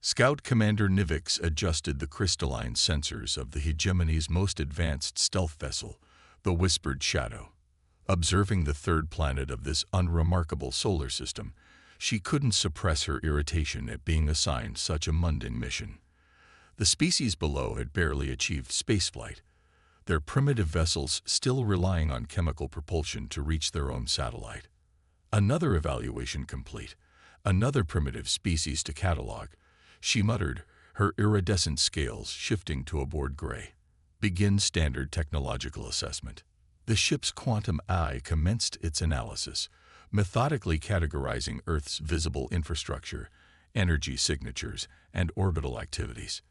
Scout Commander Nivix adjusted the crystalline sensors of the hegemony's most advanced stealth vessel, the Whispered Shadow. Observing the third planet of this unremarkable solar system, she couldn't suppress her irritation at being assigned such a mundane mission. The species below had barely achieved spaceflight, their primitive vessels still relying on chemical propulsion to reach their own satellite. Another evaluation complete, another primitive species to catalog, she muttered, her iridescent scales shifting to a bored gray. Begin standard technological assessment. The ship's quantum eye commenced its analysis, methodically categorizing Earth's visible infrastructure, energy signatures, and orbital activities.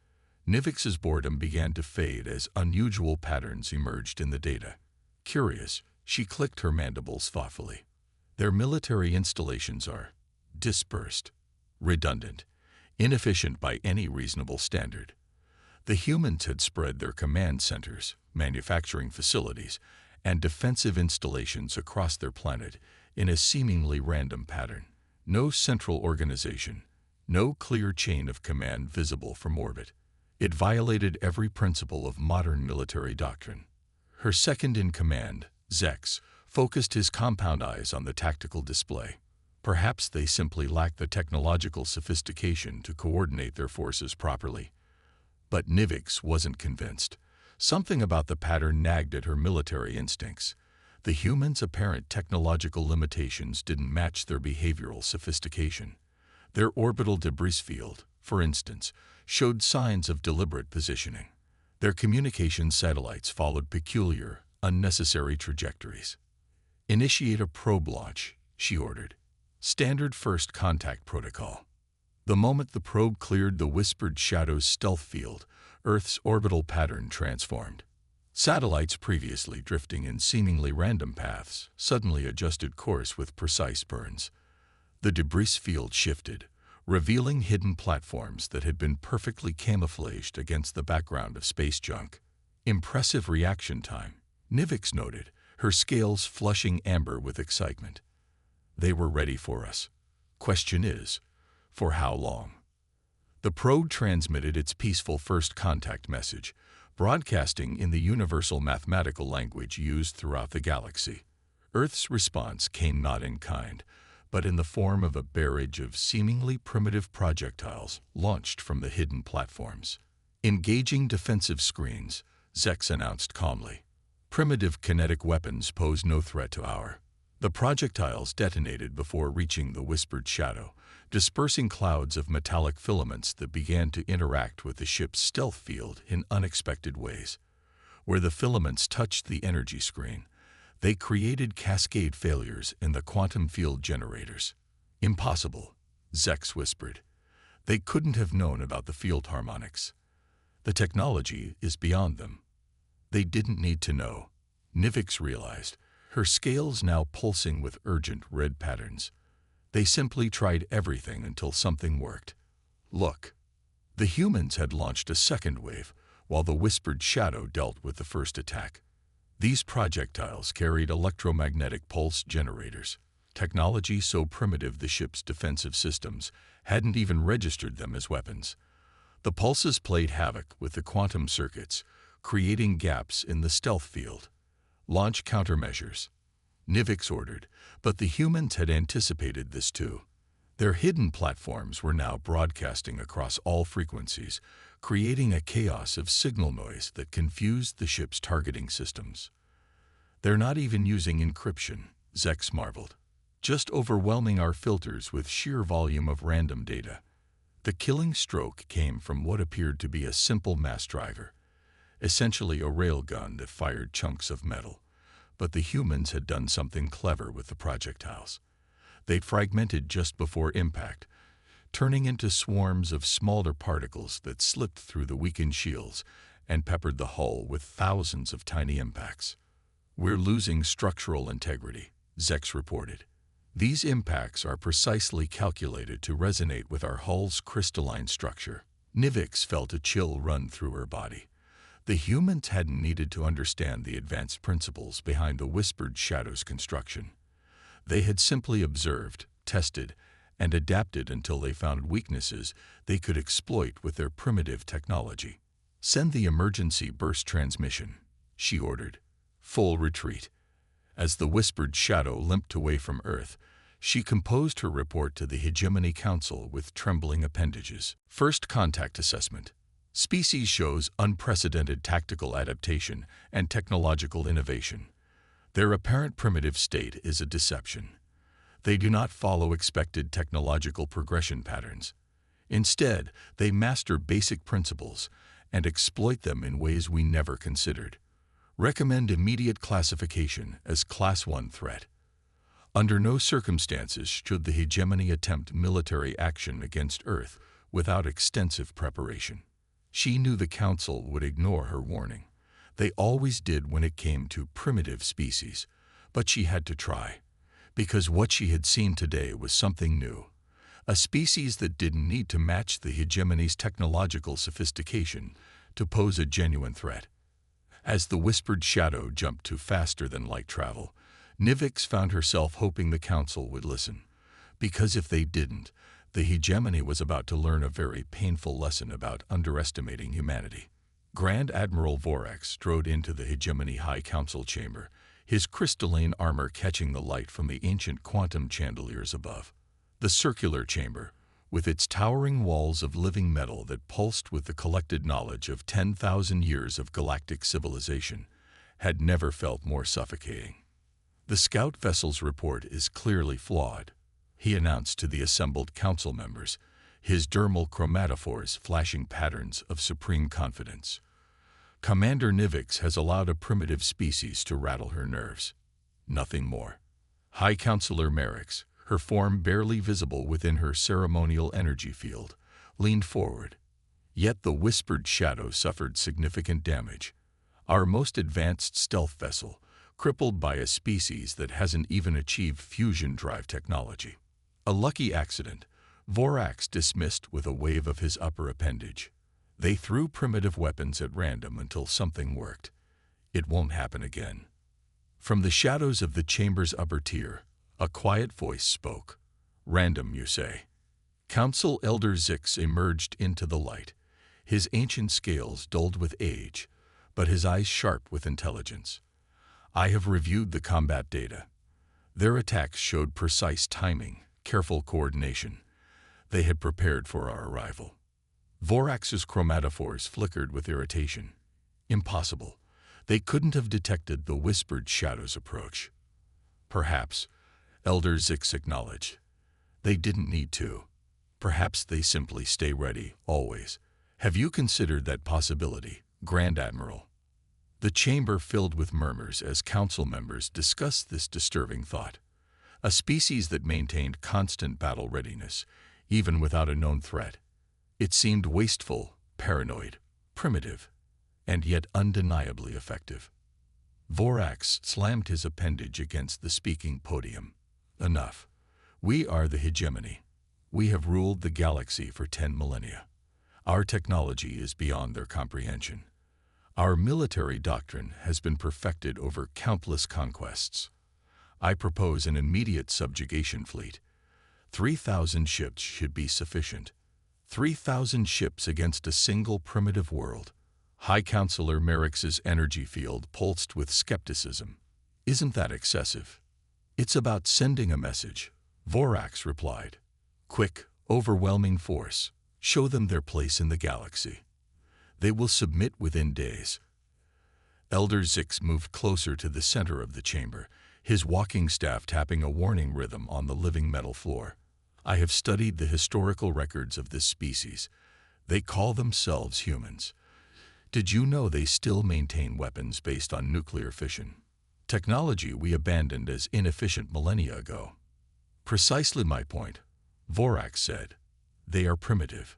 Nivix's boredom began to fade as unusual patterns emerged in the data. Curious, she clicked her mandibles thoughtfully. Their military installations are dispersed, redundant, inefficient by any reasonable standard. The humans had spread their command centers, manufacturing facilities, and defensive installations across their planet in a seemingly random pattern. No central organization, no clear chain of command visible from orbit. It violated every principle of modern military doctrine. Her second-in-command, Zex, focused his compound eyes on the tactical display. Perhaps they simply lacked the technological sophistication to coordinate their forces properly. But Nivix wasn't convinced. Something about the pattern nagged at her military instincts. The humans' apparent technological limitations didn't match their behavioral sophistication. Their orbital debris field, for instance, showed signs of deliberate positioning. Their communication satellites followed peculiar, unnecessary trajectories. Initiate a probe launch, she ordered. Standard first contact protocol. The moment the probe cleared the Whispered Shadow's stealth field, Earth's orbital pattern transformed. Satellites previously drifting in seemingly random paths suddenly adjusted course with precise burns. The debris field shifted, revealing hidden platforms that had been perfectly camouflaged against the background of space junk. Impressive reaction time, Nivix noted, her scales flushing amber with excitement. They were ready for us. Question is, for how long? The probe transmitted its peaceful first contact message, broadcasting in the universal mathematical language used throughout the galaxy. Earth's response came not in kind, but in the form of a barrage of seemingly primitive projectiles launched from the hidden platforms. Engaging defensive screens, Zex announced calmly. Primitive kinetic weapons pose no threat to our. The projectiles detonated before reaching the Whispered Shadow, dispersing clouds of metallic filaments that began to interact with the ship's stealth field in unexpected ways. Where the filaments touched the energy screen, they created cascade failures in the quantum field generators. Impossible, Zex whispered. They couldn't have known about the field harmonics. The technology is beyond them. They didn't need to know, Nivix realized, her scales now pulsing with urgent red patterns. They simply tried everything until something worked. Look. The humans had launched a second wave, while the Whispered Shadow dealt with the first attack. These projectiles carried electromagnetic pulse generators, technology so primitive the ship's defensive systems hadn't even registered them as weapons. The pulses played havoc with the quantum circuits, creating gaps in the stealth field. Launch countermeasures, Nivix ordered, but the humans had anticipated this too. Their hidden platforms were now broadcasting across all frequencies, creating a chaos of signal noise that confused the ship's targeting systems. They're not even using encryption, Zex marveled. Just overwhelming our filters with sheer volume of random data. The killing stroke came from what appeared to be a simple mass driver, essentially a railgun that fired chunks of metal. But the humans had done something clever with the projectiles. They'd fragmented just before impact, turning into swarms of smaller particles that slipped through the weakened shields and peppered the hull with thousands of tiny impacts. We're losing structural integrity, Zex reported. These impacts are precisely calculated to resonate with our hull's crystalline structure. Nivix felt a chill run through her body. The humans hadn't needed to understand the advanced principles behind the Whispered Shadow's construction. They had simply observed, tested, and adapted until they found weaknesses they could exploit with their primitive technology. "Send the emergency burst transmission," she ordered. "Full retreat." As the whispered shadow limped away from Earth, she composed her report to the Hegemony Council with trembling appendages. First contact assessment. Species shows unprecedented tactical adaptation and technological innovation. Their apparent primitive state is a deception. They do not follow expected technological progression patterns. Instead, they master basic principles and exploit them in ways we never considered. Recommend immediate classification as Class 1 threat. Under no circumstances should the hegemony attempt military action against Earth without extensive preparation. She knew the Council would ignore her warning. They always did when it came to primitive species, but she had to try, because what she had seen today was something new. A species that didn't need to match the hegemony's technological sophistication to pose a genuine threat. As the whispered shadow jumped to faster-than-light travel, Nivix found herself hoping the Council would listen, because if they didn't, the hegemony was about to learn a very painful lesson about underestimating humanity. Grand Admiral Vorax strode into the Hegemony High Council chamber, his crystalline armor catching the light from the ancient quantum chandeliers above. The circular chamber, with its towering walls of living metal that pulsed with the collected knowledge of 10,000 years of galactic civilization, had never felt more suffocating. "The scout vessel's report is clearly flawed," he announced to the assembled council members, his dermal chromatophores flashing patterns of supreme confidence. "Commander Nivix has allowed a primitive species to rattle her nerves. Nothing more." High Counselor Merix, her form barely visible within her ceremonial energy field, leaned forward. Yet the whispered shadow suffered significant damage. "Our most advanced stealth vessel, crippled by a species that hasn't even achieved fusion drive technology." "A lucky accident," Vorax dismissed with a wave of his upper appendage. "They threw primitive weapons at random until something worked. It won't happen again." From the shadows of the chamber's upper tier, a quiet voice spoke. "Random, you say?" Council Elder Zix emerged into the light, his ancient scales dulled with age, but his eyes sharp with intelligence. "I have reviewed the combat data. Their attacks showed precise timing, careful coordination. They had prepared for our arrival." Vorax's chromatophores flickered with irritation. "Impossible. They couldn't have detected the whispered shadow's approach." "Perhaps," Elder Zix acknowledged. "They didn't need to. Perhaps they simply stay ready, always. Have you considered that possibility, Grand Admiral?" The chamber filled with murmurs as council members discussed this disturbing thought. A species that maintained constant battle readiness, even without a known threat. It seemed wasteful, paranoid, primitive, and yet undeniably effective. Vorax slammed his appendage against the speaking podium. "Enough. We are the hegemony. We have ruled the galaxy for 10 millennia. Our technology is beyond their comprehension. Our military doctrine has been perfected over countless conquests. I propose an immediate subjugation fleet. 3,000 ships should be sufficient. 3,000 ships against a single primitive world." High Counselor Merix's energy field pulsed with skepticism. "Isn't that excessive?" "It's about sending a message," Vorax replied. "Quick, overwhelming force. Show them their place in the galaxy. They will submit within days." Elder Zix moved closer to the center of the chamber, his walking staff tapping a warning rhythm on the living metal floor. "I have studied the historical records of this species. They call themselves humans. Did you know they still maintain weapons based on nuclear fission? Technology we abandoned as inefficient millennia ago." "Precisely my point," Vorax said. "They are primitive."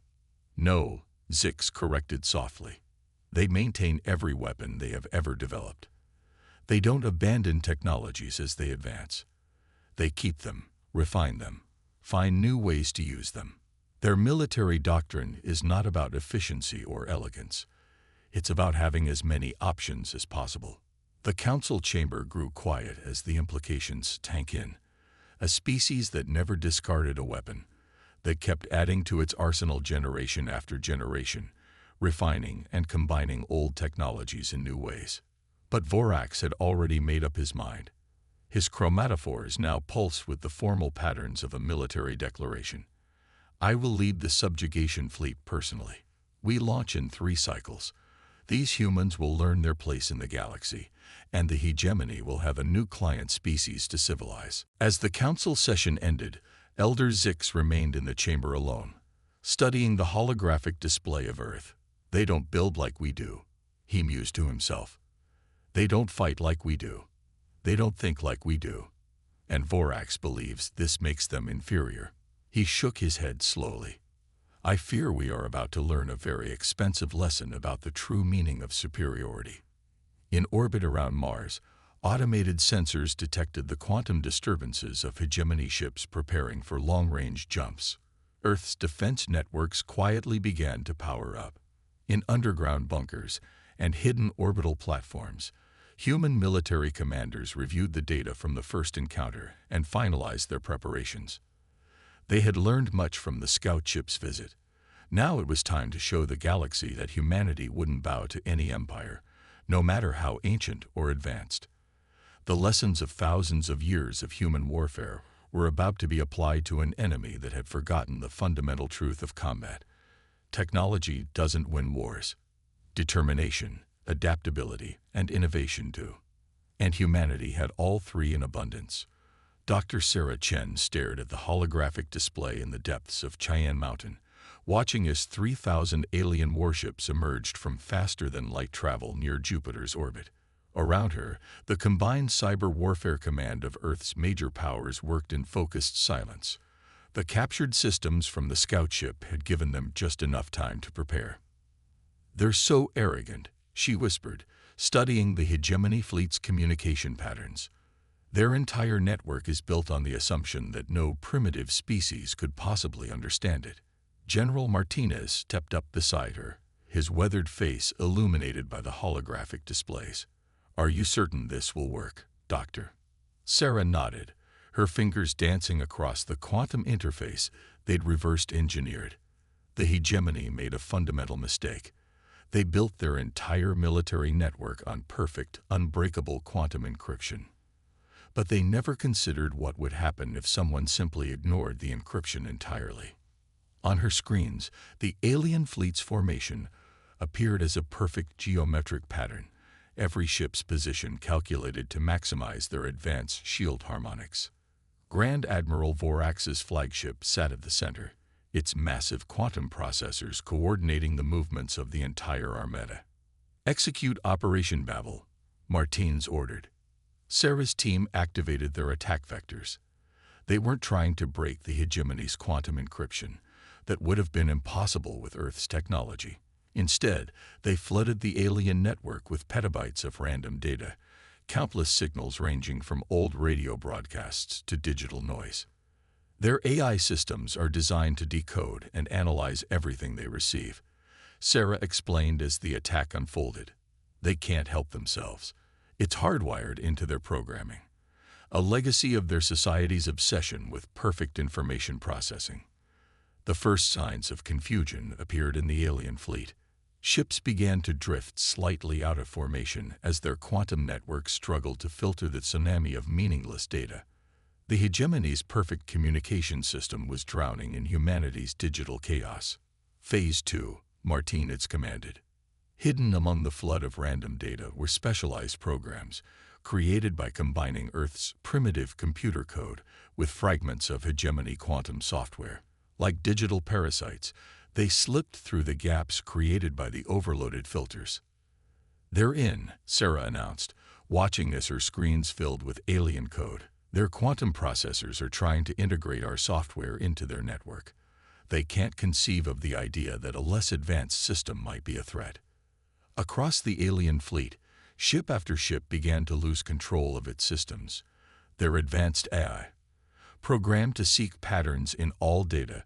"No," Zix corrected softly. "They maintain every weapon they have ever developed. They don't abandon technologies as they advance. They keep them, refine them, find new ways to use them. Their military doctrine is not about efficiency or elegance. It's about having as many options as possible." The council chamber grew quiet as the implications sank in. A species that never discarded a weapon, They kept adding to its arsenal generation after generation, refining and combining old technologies in new ways. But Vorax had already made up his mind. His chromatophores now pulse with the formal patterns of a military declaration. I will lead the subjugation fleet personally. We launch in 3 cycles. These humans will learn their place in the galaxy, and the hegemony will have a new client species to civilize. As the council session ended, Elder Zix remained in the chamber alone, studying the holographic display of Earth. They don't build like we do, he mused to himself. They don't fight like we do. They don't think like we do. And Vorax believes this makes them inferior. He shook his head slowly. I fear we are about to learn a very expensive lesson about the true meaning of superiority. In orbit around Mars, automated sensors detected the quantum disturbances of hegemony ships preparing for long-range jumps. Earth's defense networks quietly began to power up. In underground bunkers and hidden orbital platforms, human military commanders reviewed the data from the first encounter and finalized their preparations. They had learned much from the scout ship's visit. Now it was time to show the galaxy that humanity wouldn't bow to any empire, no matter how ancient or advanced. The lessons of thousands of years of human warfare were about to be applied to an enemy that had forgotten the fundamental truth of combat. Technology doesn't win wars. Determination, adaptability, and innovation do. And humanity had all 3 in abundance. Dr. Sarah Chen stared at the holographic display in the depths of Cheyenne Mountain, watching as 3,000 alien warships emerged from faster-than-light travel near Jupiter's orbit. Around her, the combined cyber warfare command of Earth's major powers worked in focused silence. The captured systems from the scout ship had given them just enough time to prepare. They're so arrogant, she whispered, studying the hegemony fleet's communication patterns. Their entire network is built on the assumption that no primitive species could possibly understand it. General Martinez stepped up beside her, his weathered face illuminated by the holographic displays. Are you certain this will work, Doctor? Sarah nodded, her fingers dancing across the quantum interface they'd reversed engineered. The hegemony made a fundamental mistake. They built their entire military network on perfect, unbreakable quantum encryption. But they never considered what would happen if someone simply ignored the encryption entirely. On her screens, the alien fleet's formation appeared as a perfect geometric pattern, every ship's position calculated to maximize their advanced shield harmonics. Grand Admiral Vorax's flagship sat at the center, its massive quantum processors coordinating the movements of the entire armada. Execute Operation Babel, Martins ordered. Sarah's team activated their attack vectors. They weren't trying to break the hegemony's quantum encryption. That would have been impossible with Earth's technology. Instead, they flooded the alien network with petabytes of random data, countless signals ranging from old radio broadcasts to digital noise. Their AI systems are designed to decode and analyze everything they receive, Sarah explained as the attack unfolded. They can't help themselves. It's hardwired into their programming, a legacy of their society's obsession with perfect information processing. The first signs of confusion appeared in the alien fleet. Ships began to drift slightly out of formation as their quantum networks struggled to filter the tsunami of meaningless data. The hegemony's perfect communication system was drowning in humanity's digital chaos. Phase 2, Martinez commanded. Hidden among the flood of random data were specialized programs, created by combining Earth's primitive computer code with fragments of hegemony quantum software. Like digital parasites, they slipped through the gaps created by the overloaded filters. They're in, Sarah announced, watching as her screens filled with alien code. Their quantum processors are trying to integrate our software into their network. They can't conceive of the idea that a less advanced system might be a threat. Across the alien fleet, ship after ship began to lose control of its systems. Their advanced AI, programmed to seek patterns in all data,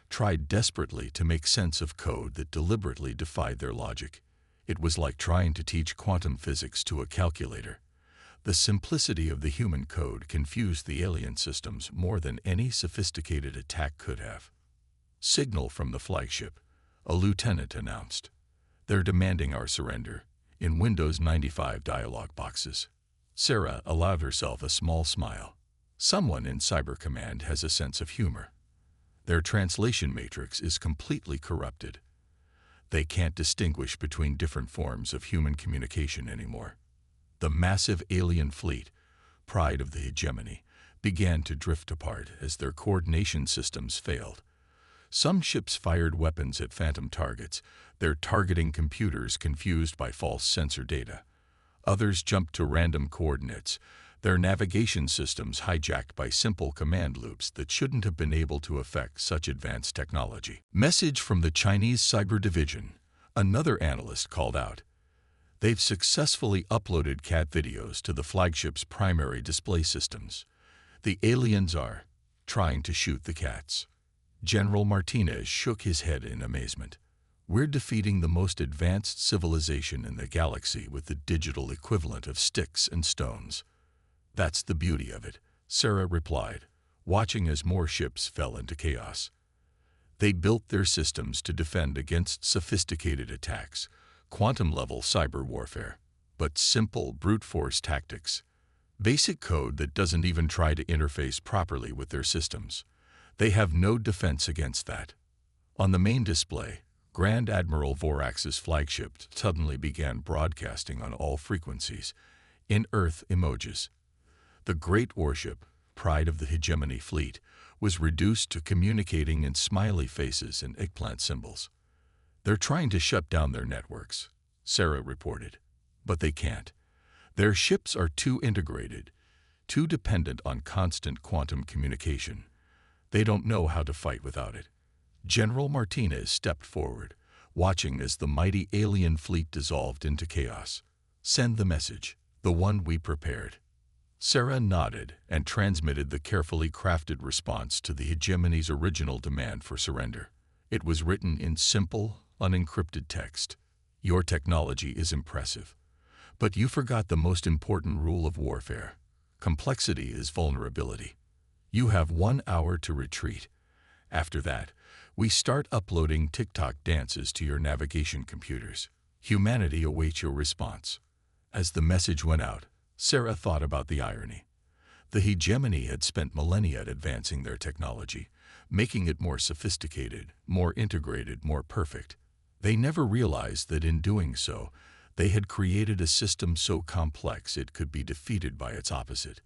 tried desperately to make sense of code that deliberately defied their logic. It was like trying to teach quantum physics to a calculator. The simplicity of the human code confused the alien systems more than any sophisticated attack could have. Signal from the flagship, a lieutenant announced. They're demanding our surrender, in Windows 95 dialog boxes. Sarah allowed herself a small smile. Someone in Cyber Command has a sense of humor. Their translation matrix is completely corrupted. They can't distinguish between different forms of human communication anymore. The massive alien fleet, pride of the hegemony, began to drift apart as their coordination systems failed. Some ships fired weapons at phantom targets, their targeting computers confused by false sensor data. Others jumped to random coordinates, their navigation systems hijacked by simple command loops that shouldn't have been able to affect such advanced technology. Message from the Chinese Cyber Division. Another analyst called out. They've successfully uploaded cat videos to the flagship's primary display systems. The aliens are trying to shoot the cats. General Martinez shook his head in amazement. We're defeating the most advanced civilization in the galaxy with the digital equivalent of sticks and stones. That's the beauty of it, Sarah replied, watching as more ships fell into chaos. They built their systems to defend against sophisticated attacks, quantum-level cyber warfare, but simple brute force tactics. Basic code that doesn't even try to interface properly with their systems. They have no defense against that. On the main display, Grand Admiral Vorax's flagship suddenly began broadcasting on all frequencies, in Earth emojis. The great warship, pride of the hegemony fleet, was reduced to communicating in smiley faces and eggplant symbols. They're trying to shut down their networks, Sarah reported, but they can't. Their ships are too integrated, too dependent on constant quantum communication. They don't know how to fight without it. General Martinez stepped forward, watching as the mighty alien fleet dissolved into chaos. Send the message, the one we prepared. Sarah nodded and transmitted the carefully crafted response to the hegemony's original demand for surrender. It was written in simple, unencrypted text. Your technology is impressive, but you forgot the most important rule of warfare. Complexity is vulnerability. You have 1 hour to retreat. After that, we start uploading TikTok dances to your navigation computers. Humanity awaits your response. As the message went out, Sarah thought about the irony. The hegemony had spent millennia advancing their technology, making it more sophisticated, more integrated, more perfect. They never realized that in doing so, they had created a system so complex it could be defeated by its opposite.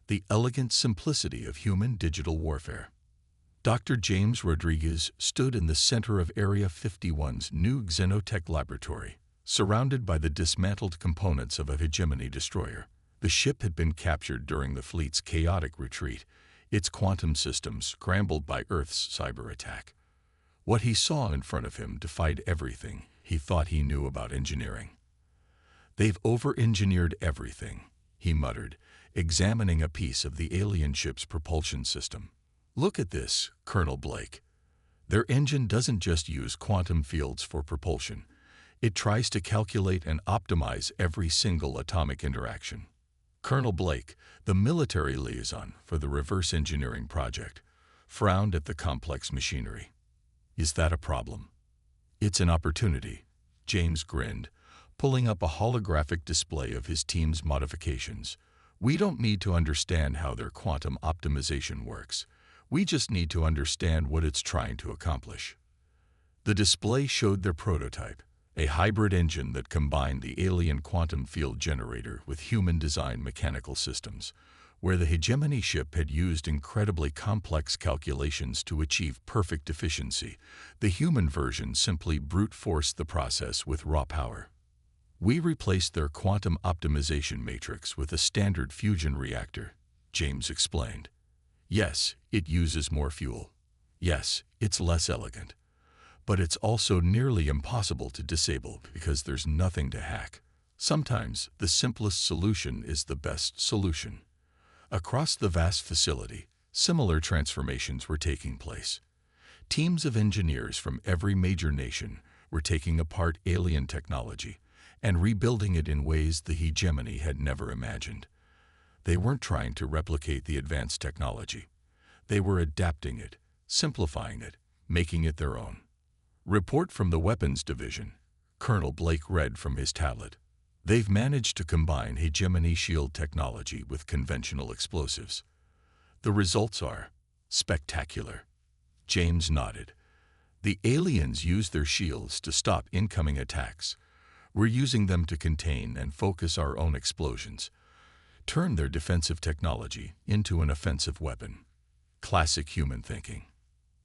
The elegant simplicity of human digital warfare. Dr. James Rodriguez stood in the center of Area 51's new Xenotech laboratory, surrounded by the dismantled components of a hegemony destroyer. The ship had been captured during the fleet's chaotic retreat, its quantum systems scrambled by Earth's cyber attack. What he saw in front of him defied everything he thought he knew about engineering. They've over-engineered everything, he muttered, examining a piece of the alien ship's propulsion system. Look at this, Colonel Blake. Their engine doesn't just use quantum fields for propulsion. It tries to calculate and optimize every single atomic interaction. Colonel Blake, the military liaison for the reverse engineering project, frowned at the complex machinery. Is that a problem? It's an opportunity, James grinned, pulling up a holographic display of his team's modifications. We don't need to understand how their quantum optimization works. We just need to understand what it's trying to accomplish. The display showed their prototype, a hybrid engine that combined the alien quantum field generator with human-designed mechanical systems. Where the hegemony ship had used incredibly complex calculations to achieve perfect efficiency, the human version simply brute-forced the process with raw power. We replaced their quantum optimization matrix with a standard fusion reactor, James explained. Yes, it uses more fuel. Yes, it's less elegant. But it's also nearly impossible to disable because there's nothing to hack. Sometimes the simplest solution is the best solution. Across the vast facility, similar transformations were taking place. Teams of engineers from every major nation were taking apart alien technology and rebuilding it in ways the hegemony had never imagined. They weren't trying to replicate the advanced technology. They were adapting it, simplifying it, making it their own. Report from the Weapons Division. Colonel Blake read from his tablet. They've managed to combine hegemony shield technology with conventional explosives. The results are spectacular. James nodded. The aliens use their shields to stop incoming attacks. We're using them to contain and focus our own explosions. Turn their defensive technology into an offensive weapon. Classic human thinking.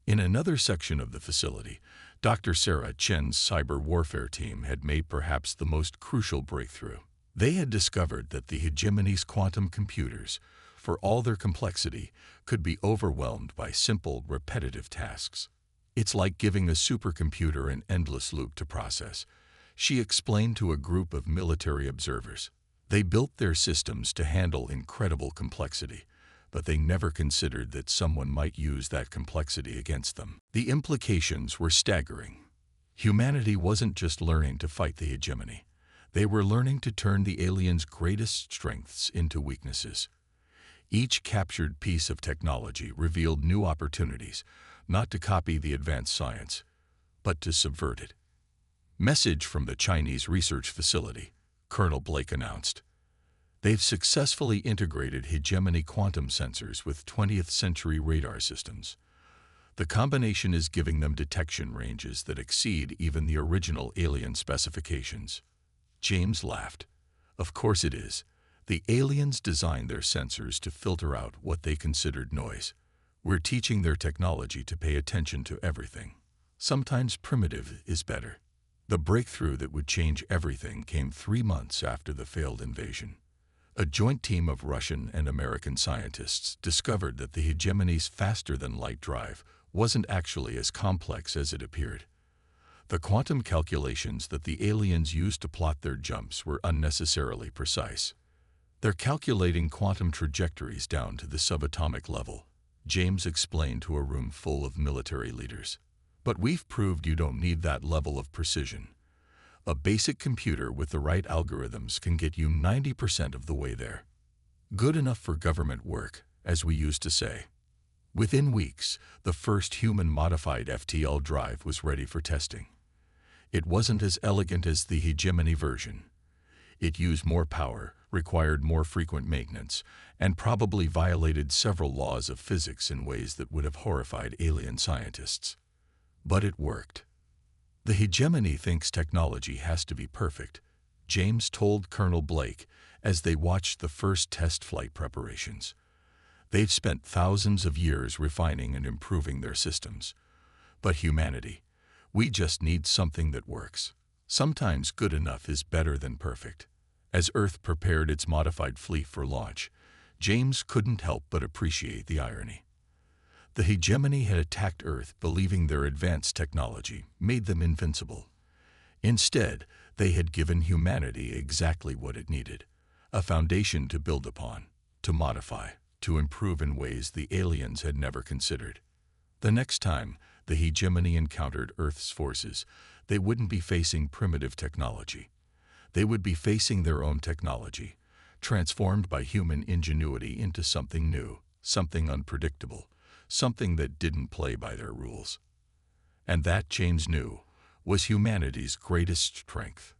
In another section of the facility, Dr. Sarah Chen's cyber warfare team had made perhaps the most crucial breakthrough. They had discovered that the hegemony's quantum computers, for all their complexity, could be overwhelmed by simple, repetitive tasks. It's like giving a supercomputer an endless loop to process, she explained to a group of military observers. They built their systems to handle incredible complexity, but they never considered that someone might use that complexity against them. The implications were staggering. Humanity wasn't just learning to fight the hegemony. They were learning to turn the aliens' greatest strengths into weaknesses. Each captured piece of technology revealed new opportunities, not to copy the advanced science, but to subvert it. Message from the Chinese research facility, Colonel Blake announced. They've successfully integrated hegemony quantum sensors with 20th century radar systems. The combination is giving them detection ranges that exceed even the original alien specifications. James laughed. Of course it is. The aliens designed their sensors to filter out what they considered noise. We're teaching their technology to pay attention to everything. Sometimes primitive is better. The breakthrough that would change everything came 3 months after the failed invasion. A joint team of Russian and American scientists discovered that the hegemony's faster-than-light drive wasn't actually as complex as it appeared. The quantum calculations that the aliens used to plot their jumps were unnecessarily precise. They're calculating quantum trajectories down to the subatomic level, James explained to a room full of military leaders. But we've proved you don't need that level of precision. A basic computer with the right algorithms can get you 90% of the way there. Good enough for government work, as we used to say. Within weeks, the first human-modified FTL drive was ready for testing. It wasn't as elegant as the hegemony version. It used more power, required more frequent maintenance, and probably violated several laws of physics in ways that would have horrified alien scientists. But it worked. The hegemony thinks technology has to be perfect, James told Colonel Blake as they watched the first test flight preparations. They've spent thousands of years refining and improving their systems. But humanity, we just need something that works. Sometimes good enough is better than perfect. As Earth prepared its modified fleet for launch, James couldn't help but appreciate the irony. The hegemony had attacked Earth believing their advanced technology made them invincible. Instead, they had given humanity exactly what it needed, a foundation to build upon, to modify, to improve in ways the aliens had never considered. The next time the hegemony encountered Earth's forces, they wouldn't be facing primitive technology. They would be facing their own technology, transformed by human ingenuity into something new, something unpredictable, something that didn't play by their rules. And that, James knew, was humanity's greatest strength.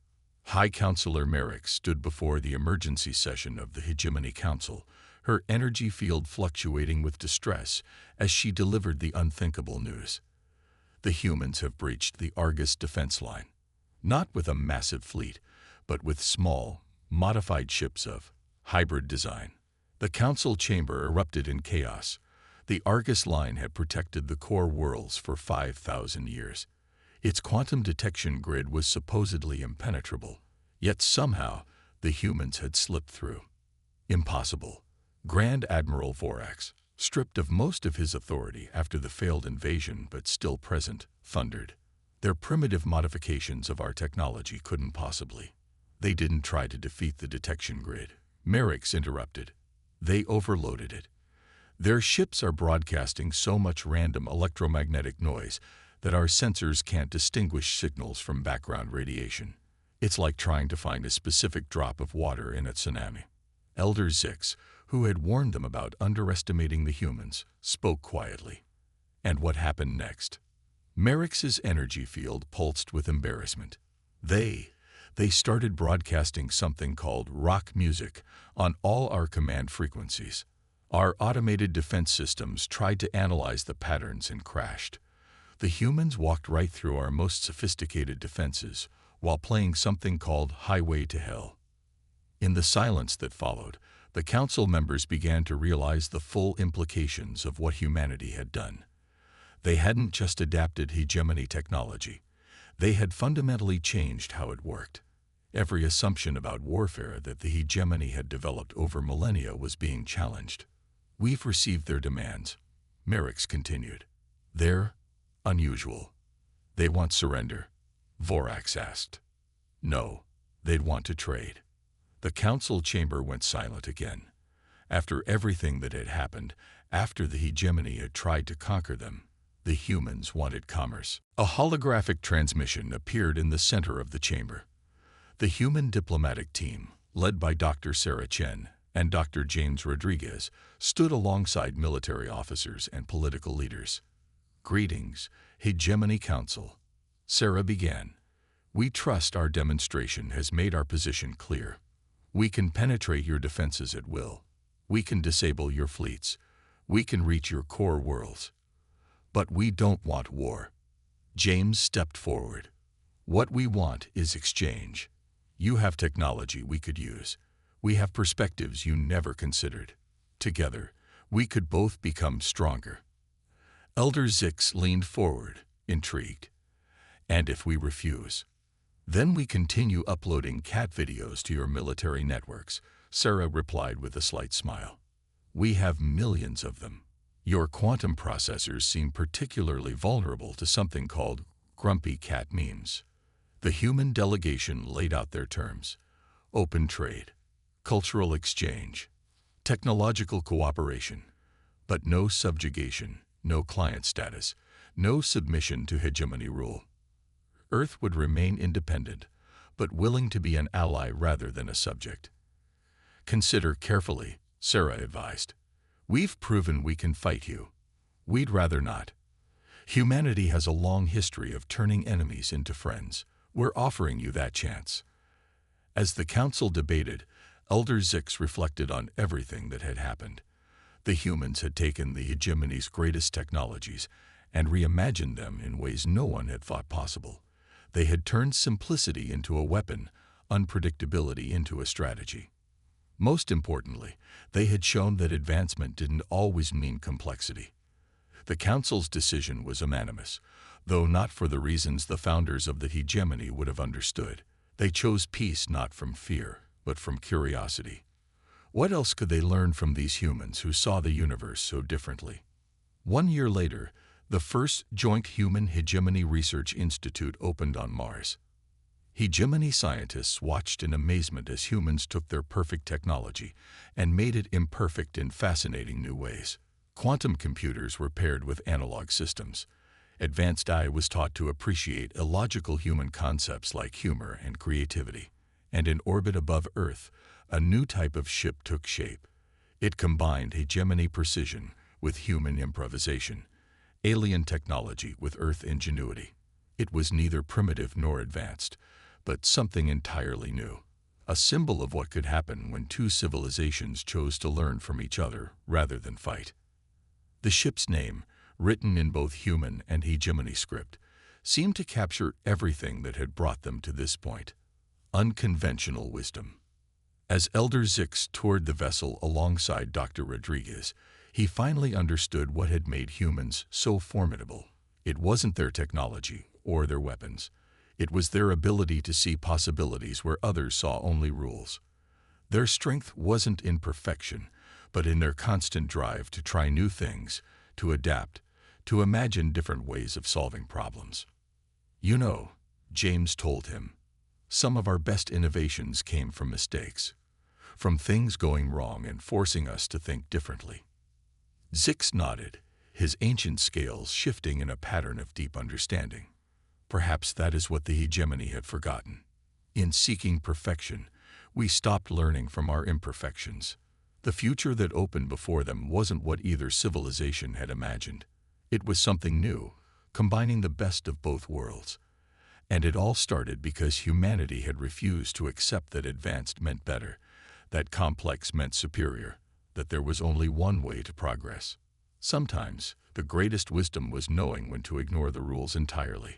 High Counselor Merrick stood before the emergency session of the Hegemony Council, her energy field fluctuating with distress as she delivered the unthinkable news. The humans have breached the Argus defense line, not with a massive fleet, but with small, modified ships of hybrid design. The council chamber erupted in chaos. The Argus line had protected the core worlds for 5,000 years. Its quantum detection grid was supposedly impenetrable, yet somehow the humans had slipped through. Impossible. Grand Admiral Vorax, stripped of most of his authority after the failed invasion but still present, thundered. Their primitive modifications of our technology couldn't possibly. They didn't try to defeat the detection grid. Merrick's interrupted. They overloaded it. Their ships are broadcasting so much random electromagnetic noise that our sensors can't distinguish signals from background radiation. It's like trying to find a specific drop of water in a tsunami. Elder Zix, who had warned them about underestimating the humans, spoke quietly. And what happened next? Merrick's energy field pulsed with embarrassment. They started broadcasting something called rock music on all our command frequencies. Our automated defense systems tried to analyze the patterns and crashed. The humans walked right through our most sophisticated defenses while playing something called Highway to Hell. In the silence that followed, the council members began to realize the full implications of what humanity had done. They hadn't just adapted hegemony technology. They had fundamentally changed how it worked. Every assumption about warfare that the hegemony had developed over millennia was being challenged. We've received their demands, Merrick's continued. They're unusual. They want surrender, Vorax asked. No, they'd want to trade. The council chamber went silent again. After everything that had happened, after the hegemony had tried to conquer them, the humans wanted commerce. A holographic transmission appeared in the center of the chamber. The human diplomatic team, led by Dr. Sarah Chen and Dr. James Rodriguez, stood alongside military officers and political leaders. Greetings, Hegemony Council. Sarah began. We trust our demonstration has made our position clear. We can penetrate your defenses at will. We can disable your fleets. We can reach your core worlds. But we don't want war. James stepped forward. What we want is exchange. You have technology we could use. We have perspectives you never considered. Together, we could both become stronger. Elder Zix leaned forward, intrigued. And if we refuse? Then we continue uploading cat videos to your military networks, Sarah replied with a slight smile. We have millions of them. Your quantum processors seem particularly vulnerable to something called grumpy cat memes. The human delegation laid out their terms: open trade, cultural exchange, technological cooperation, but no subjugation, no client status, no submission to hegemony rule. Earth would remain independent, but willing to be an ally rather than a subject. Consider carefully, Sarah advised. We've proven we can fight you. We'd rather not. Humanity has a long history of turning enemies into friends. We're offering you that chance. As the council debated, Elder Zix reflected on everything that had happened. The humans had taken the hegemony's greatest technologies and reimagined them in ways no one had thought possible. They had turned simplicity into a weapon, unpredictability into a strategy. Most importantly, they had shown that advancement didn't always mean complexity. The Council's decision was unanimous, though not for the reasons the founders of the hegemony would have understood. They chose peace not from fear, but from curiosity. What else could they learn from these humans who saw the universe so differently? 1 year later, the first joint Human Hegemony Research Institute opened on Mars. Hegemony scientists watched in amazement as humans took their perfect technology and made it imperfect in fascinating new ways. Quantum computers were paired with analog systems. Advanced AI was taught to appreciate illogical human concepts like humor and creativity. And in orbit above Earth, a new type of ship took shape. It combined hegemony precision with human improvisation, alien technology with Earth ingenuity. It was neither primitive nor advanced, but something entirely new. A symbol of what could happen when two civilizations chose to learn from each other rather than fight. The ship's name, written in both human and hegemony script, seemed to capture everything that had brought them to this point. Unconventional wisdom. As Elder Zix toured the vessel alongside Dr. Rodriguez, he finally understood what had made humans so formidable. It wasn't their technology or their weapons. It was their ability to see possibilities where others saw only rules. Their strength wasn't in perfection, but in their constant drive to try new things, to adapt, to imagine different ways of solving problems. You know, James told him, some of our best innovations came from mistakes, from things going wrong and forcing us to think differently. Zix nodded, his ancient scales shifting in a pattern of deep understanding. Perhaps that is what the hegemony had forgotten. In seeking perfection, we stopped learning from our imperfections. The future that opened before them wasn't what either civilization had imagined. It was something new, combining the best of both worlds. And it all started because humanity had refused to accept that advanced meant better, that complex meant superior, that there was only one way to progress. Sometimes, the greatest wisdom was knowing when to ignore the rules entirely.